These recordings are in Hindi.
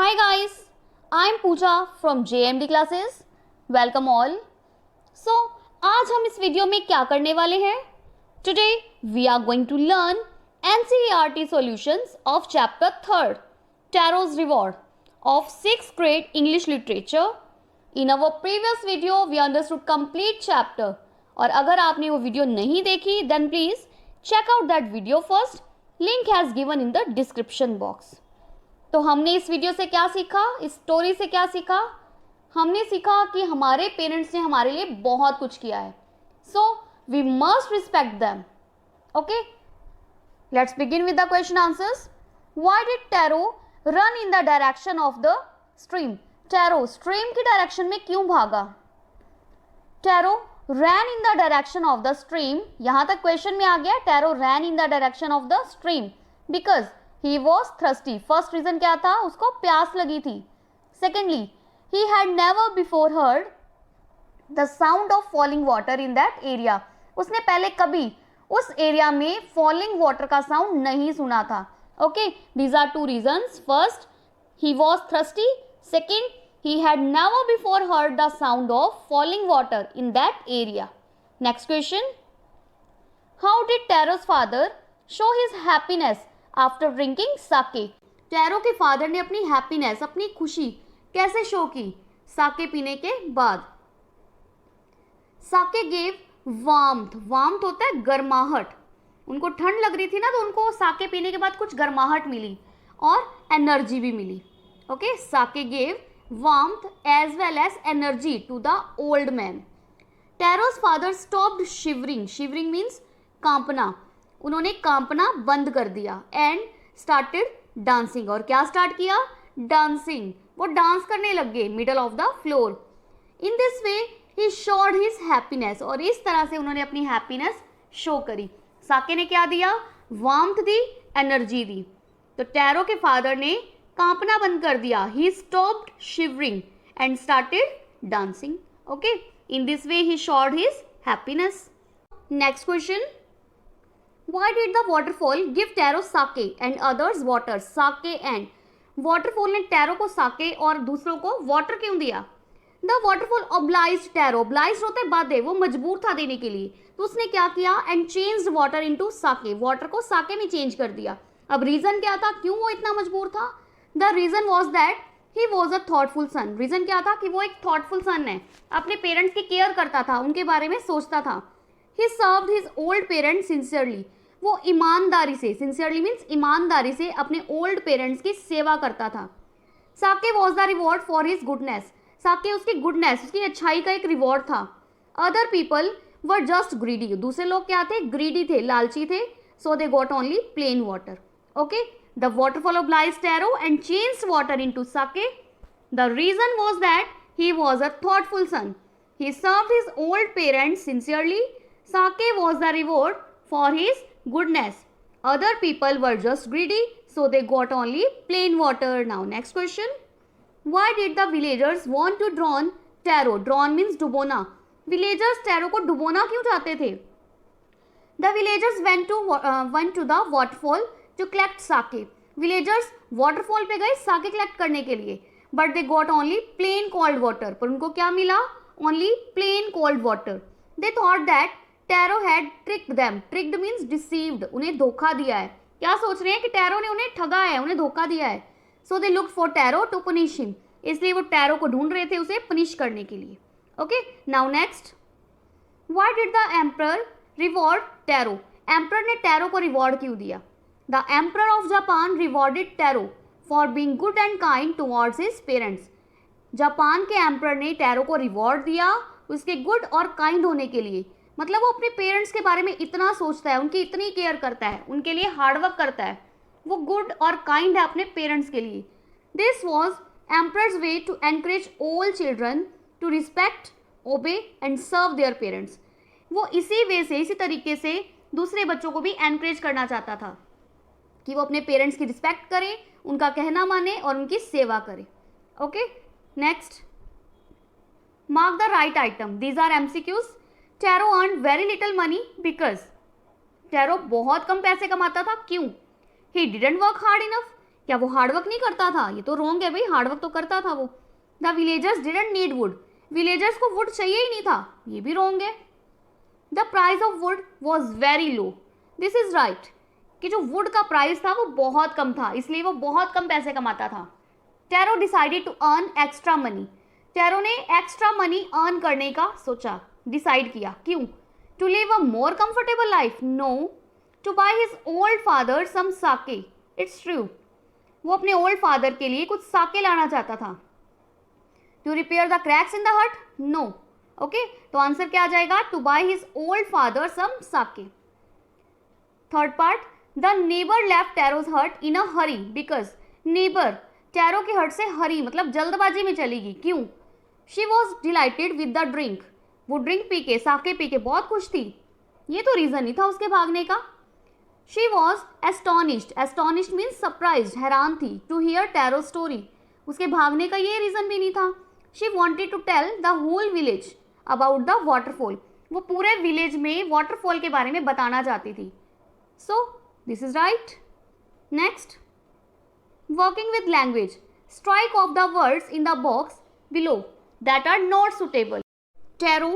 Hi guys, I am Pooja from JMD classes. Welcome all. So आज हम इस वीडियो में क्या करने वाले हैं? Today we are going to learn NCERT solutions of chapter 3rd, Tarot's Reward of 6th grade English literature. In our previous video we understood complete chapter. और अगर आपने वो वीडियो नहीं देखी then please check out that video first. Link has given in the description box. तो हमने इस वीडियो से क्या सीखा, इस स्टोरी से क्या सीखा? हमने सीखा कि हमारे पेरेंट्स ने हमारे लिए बहुत कुछ किया है, so we must respect them. Okay, let's begin with the question answers. Why did Taro run in the direction of the stream? Taro stream की डायरेक्शन में क्यों भागा? Taro ran in the direction of the stream. यहां तक क्वेश्चन में आ गया, Taro ran in the direction of the stream because he was thirsty. First reason क्या था? उसको प्यास लगी थी. Secondly, he had never before heard the sound of falling water in that area. उसने पहले कभी उस एरिया में falling water का साउंड नहीं सुना था. Okay, these are two reasons. First, he was thirsty. Second, he had never before heard the sound of falling water in that area. Next question. How did Taro's father show his happiness after drinking sake? Taro के फादर ने अपनी हैप्पीनेस, अपनी खुशी कैसे शो की साके पीने के बाद? साके गेव वार्मथ. वार्मथ होता है गर्माहट. उनको ठंड लग रही थी ना, तो उनको साके पीने के बाद कुछ गर्माहट मिली और एनर्जी भी मिली. Okay, sake gave warmth as well as energy to the old man. Taro's father stopped shivering. Shivering means कांपना. उन्होंने कांपना बंद कर दिया एंड स्टार्टेड डांसिंग. और क्या स्टार्ट किया? डांसिंग. वो डांस करने लग गए middle of the floor. In this way he showed his happiness. और इस तरह से उन्होंने अपनी हैप्पीनेस शो करी. साके ने क्या दिया? वार्मथ दी, एनर्जी दी. तो टैरो के फादर ने कांपना बंद कर दिया. He stopped shivering and started dancing. Okay, in this way he showed his happiness. Next question. Why did the waterfall give Taro sake and others water? Sake and waterfall ने टैरो को साके और दूसरों को वाटर क्यों दिया? The waterfall obliged Taro. Obliged होता है बाध्य, वो मजबूर था देने के लिए. तो उसने क्या किया? And changed water into sake. Water को साके में चेंज कर दिया. अब रीजन क्या था, क्यों वो इतना मजबूर था? The reason was that he was a thoughtful son. Reason क्या था? कि वो एक थॉटफुल सन है, अपने पेरेंट्स की केयर करता था, उनके बारे में सोचता था. He served his old parents sincerely. वो ईमानदारी से, सिंसियरली मीन्स ईमानदारी से अपने ओल्ड पेरेंट्स की सेवा करता था. Sake was the reward for his goodness. Sake उसकी गुडनेस, उसकी अच्छाई का एक रिवॉर्ड था. Other people were just greedy. दूसरे लोग क्या थे? ग्रीडी थे, लालची थे. So they got only plain water. Okay, the waterfall obliged Taro and changed water into sake. The reason was that he was a thoughtful son. He served his old parents sincerely. Sake was the reward for his goodness. Other people were just greedy, so they got only plain water. Now next question. Why did the villagers want to drown Taro? Drown means डुबोना. Villagers tarot को डुबोना क्यों चाहते थे? The villagers went to the waterfall to collect sake. Villagers waterfall पे गए साके कलेक्ट करने के लिए, but they got only plain cold water. पर उनको क्या मिला? Only plain cold water. They thought that tarot had tricked them. Tricked means deceived. उन्हें धोखा दिया है. क्या सोच रहे हैं? कि टैरो ने उन्हें ठगा है, उन्हें धोखा दिया है. So they looked for Taro to punish him. इसलिए वो टैरो को ढूंढ रहे थे उसे पनिश करने के लिए. Okay, now next. Why did the emperor reward tarot? Emperor ने टैरो को रिवॉर्ड क्यों दिया? The emperor of Japan rewarded tarot for being good and kind towards his parents. Japan के एम्परर ने टैरो को रिवॉर्ड दिया उसके गुड और काइंड होने के लिए. मतलब वो अपने पेरेंट्स के बारे में इतना सोचता है, उनकी इतनी केयर करता है, उनके लिए हार्डवर्क करता है, वो गुड और काइंड है अपने पेरेंट्स के लिए. This was emperor's way to encourage all children to respect, obey and serve their parents. वो इसी वे से, इसी तरीके से दूसरे बच्चों को भी एनकरेज करना चाहता था कि वो अपने पेरेंट्स की रिस्पेक्ट करें, उनका कहना माने और उनकी सेवा करें. Okay, next. Mark the right item. These are MCQs. Taro earn very little money because. Taro बहुत कम पैसे कमाता था. क्यों? He didn't work hard enough. क्या वो हार्डवर्क नहीं करता था? ये तो रॉन्ग है भाई, हार्डवर्क तो करता था वो. The villagers didn't need would. Villagers को वुड चाहिए ही नहीं था, ये भी रॉन्ग है. The price of would was very low. This is right, कि जो वुड का प्राइस था वो बहुत कम था, इसलिए वो बहुत कम पैसे कमाता था. Taro decided to earn extra money. Taro ने एक्स्ट्रा मनी अर्न करने का सोचा, डिसाइड किया. क्यों? To live a more comfortable life? No, to buy his old father some sake. It's true, वो अपने ओल्ड फादर के लिए कुछ साके लाना चाहता था. To repair the cracks in the hut? No. Okay, तो आंसर क्या आ जाएगा? To buy his old father some sake. Third part, the neighbour left Taro's hut in a hurry because. Neighbour Taro के हट से हरी मतलब जल्दबाजी में चली गई. क्यों? She was dilated with the drink. वो ड्रिंक पी के, साके पी के बहुत खुश थी. ये तो रीजन नहीं था उसके भागने का. She was astonished. Astonished means surprised, हैरान थी. टू हियर टैरो स्टोरी, उसके भागने का ये रीजन भी नहीं था. She wanted to tell the whole village about the waterfall. वो पूरे विलेज में वाटरफॉल के बारे में बताना चाहती थी. So this is right. Next, working with language. Strike off the words in the box below that are not suitable. Taro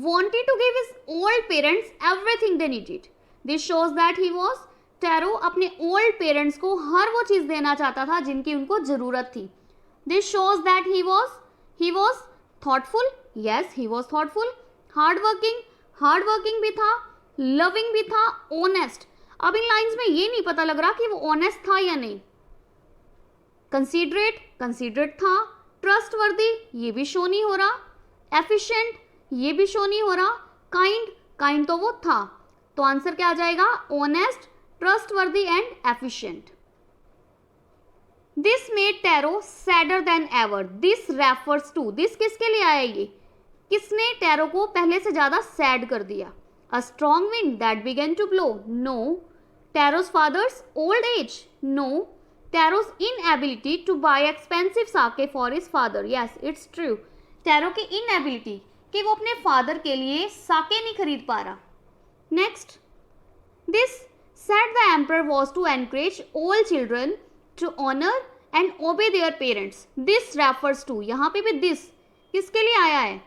wanted to give his old parents everything they needed. This shows that he was. Taro अपने old parents को हर वो चीज़ देना चाहता था जिनकी उनको ज़रूरत थी. This shows that he was thoughtful. Yes, he was thoughtful. Hardworking भी था, loving भी था, honest. अब इन लाइन्स में ये नहीं पता लग रहा कि वो ऑनेस्ट था या नहीं. कंसीडरेट था. ट्रस्टवर्दी, ये भी शो नहीं हो रहा. एफिशिएंट, ये भी शो नहीं हो रहा. काइंड तो वो था. तो आंसर क्या आ जाएगा? Honest, trustworthy and efficient. This made Taro sadder than ever. This refers to. This किसके लिए आया? ये किसने टैरो को पहले से ज्यादा सैड कर दिया? A strong wind that began to blow? No. Taro's father's old age? No. Taro's inability to buy expensive sake for his father. Yes, it's true. Taro की inability कि वो अपने फादर के लिए साके नहीं खरीद पा रहा. Next, this said the emperor was to encourage all children to honor and obey their parents. This refers to, यहाँ पे भी this किसके लिए आया है?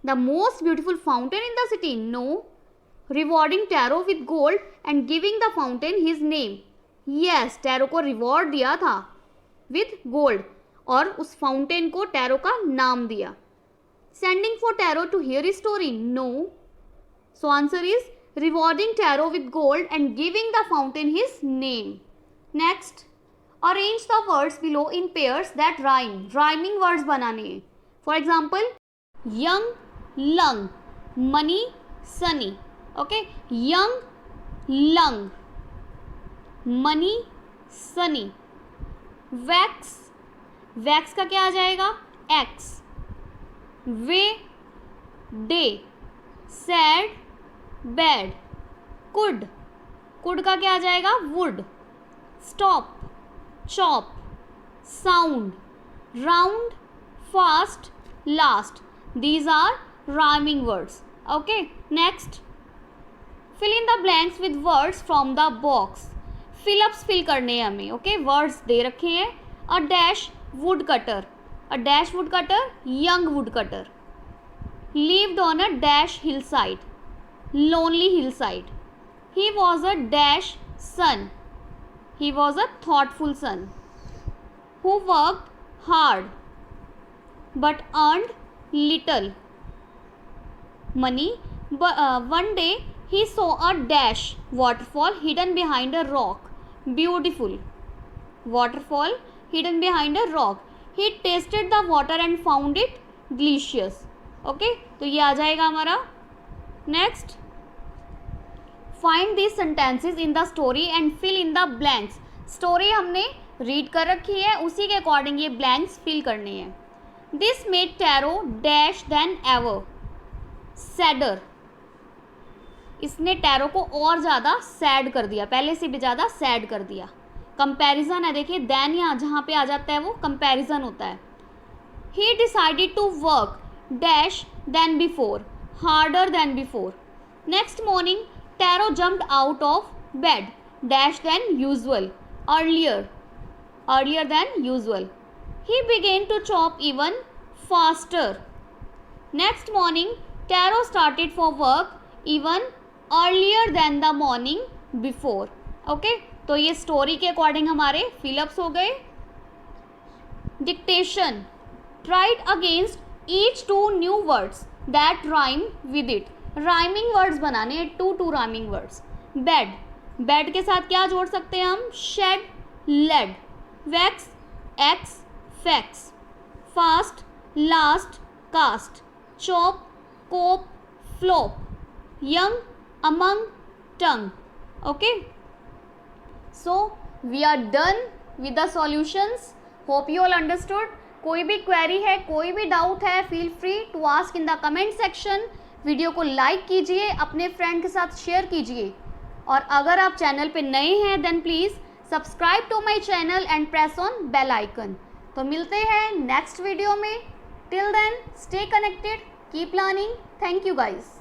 The most beautiful fountain in the city? No. Rewarding Taro with gold and giving the fountain his name. Yes, tarot को रिवॉर्ड दिया था विथ गोल्ड और उस फाउंटेन को टैरो का नाम दिया. Sending for Taro to hear story? No. So answer is rewarding Taro with gold and giving the fountain his name. Next, arrange the words below in pairs that rhyme. Rhyming words बनाने हैं. For example, young, lung, money, sunny. Okay, young, lung, money, sunny. Wax का क्या आ जाएगा? Axe. Way, day. Sad, bad. Could का क्या आ जाएगा? Wood. Stop, chop. Sound, round, fast, last. These are rhyming words. Okay, next, fill in the blanks with words from the box. Fill ups fill करने हैं हमें. ओके, वर्ड्स दे रखे हैं. A dash wood cutter. A dash wood cutter, young wood cutter. lived on a dash hillside. Lonely hillside. He was a dash son. He was a thoughtful son who worked hard but earned little money. One day he saw a dash waterfall hidden behind a rock. Beautiful waterfall hidden behind a rock. He tasted the water and found it delicious. Okay, तो ये आ जाएगा हमारा. Next, find this sentences in the story and fill in the blanks. Story हमने रीड कर रखी है, उसी के अकॉर्डिंग ये ब्लैंक्स फिल करने हैं. This made tarot dash then ever sadder. इसने टैरो को और ज़्यादा सैड कर दिया, पहले से भी ज़्यादा सैड कर दिया. कंपैरिजन है, देखिए देन यहाँ जहाँ पे आ जाता है वो कंपैरिजन होता है. He decided to work dash than before, harder than before. Next morning, Taro jumped out of bed dash than usual, earlier. earlier than usual. He began to chop even faster. Next morning, Taro started for work even earlier than the morning before. Okay, तो ये स्टोरी के अकॉर्डिंग हमारे फिलअप्स हो गए. Dictation. Write against each two new words that rhyme with it. Rhyming words बनाने हैं, two rhyming words. Bed, bed के साथ क्या जोड़ सकते हैं हम? Shed, led. Wax, axe, fax. Fast, last, cast. Chop, cope, flop. Young, among, tongue. Okay, so we are done with the solutions. Hope you all understood. कोई भी क्वेरी है, कोई भी डाउट है, feel free to ask in the comment section. Video को लाइक कीजिए, अपने फ्रेंड के साथ शेयर कीजिए, और अगर आप चैनल पे नए हैं then please subscribe to my channel and press on bell icon. तो मिलते हैं नेक्स्ट वीडियो में. Till then stay connected, keep learning. Thank you guys.